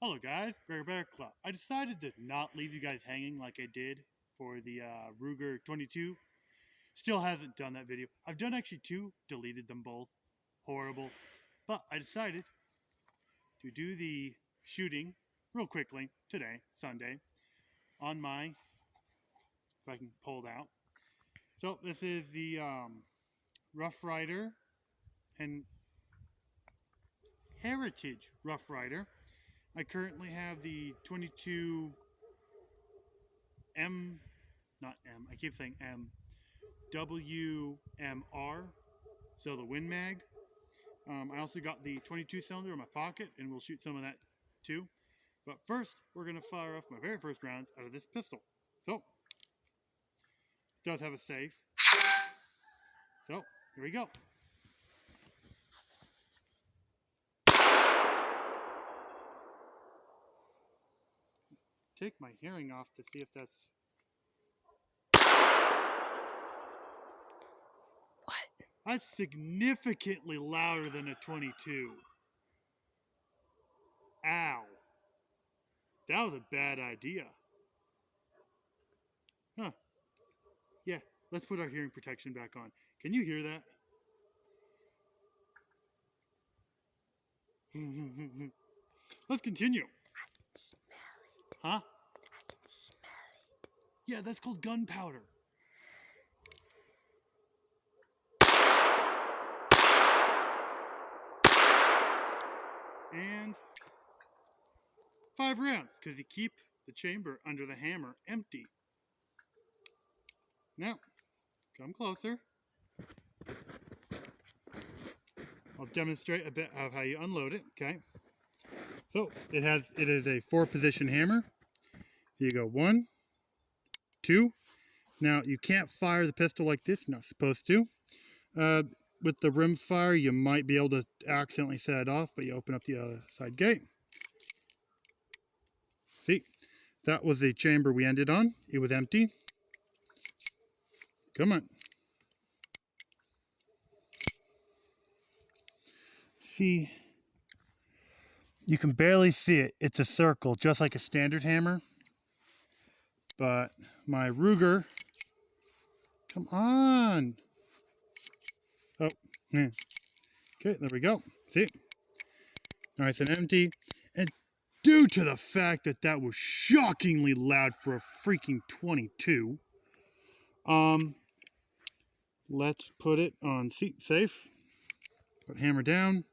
Hello guys, Gregor Bear Club. I decided to not leave you guys hanging like I did for the Ruger 22. Still hasn't done that video. I've done actually two, deleted them both. Horrible. But I decided to do the shooting real quickly today, Sunday, on my, if I can pull it out. So this is the Rough Rider and Heritage Rough Rider. I currently have the 22 M, not M, I keep saying M, WMR, so the Win Mag. I also got the 22 cylinder in my pocket, and we'll shoot some of that too. But first, we're going to fire off my very first rounds out of this pistol. So, it does have a safe. So, here we go. Take my hearing off to see if that's... What? That's significantly louder than a 22. Ow. That was a bad idea. Huh. Yeah, let's put our hearing protection back on. Can you hear that? Let's continue. I can smell it. Huh? I can smell it. Yeah, that's called gunpowder. And 5 rounds, because you keep the chamber under the hammer empty. Now, come closer. I'll demonstrate a bit of how you unload it, okay? So, it is a 4-position hammer. So you go 1, 2. Now, you can't fire the pistol like this, you're not supposed to. With the rim fire, you might be able to accidentally set it off, but you open up the other side gate. See, that was the chamber we ended on. It was empty. Come on. See, you can barely see it. It's a circle, just like a standard hammer. But my Ruger, come on. Oh, okay, there we go. See? Nice and empty. And due to the fact that that was shockingly loud for a freaking 22, let's put it on seat safe. Put hammer down.